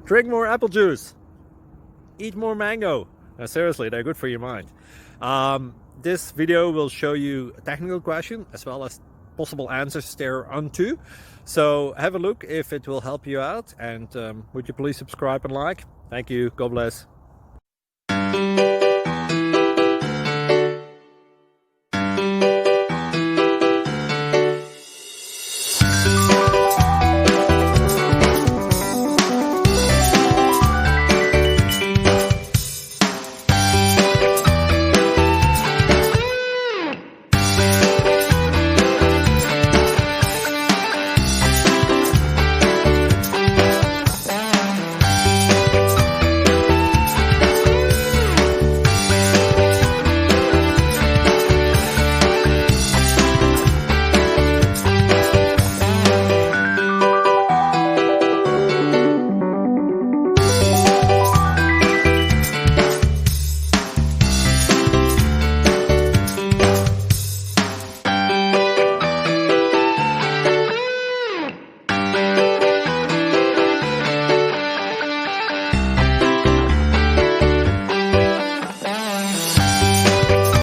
Drink more apple juice. Eat more mango. No, seriously, they're good for your mind. This video will show you a technical question as well as possible answers thereunto. So have a look if it will help you out, and would you please subscribe and like? Thank you. God bless.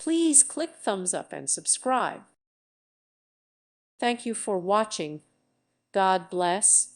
Please click thumbs up and subscribe. Thank you for watching. God bless.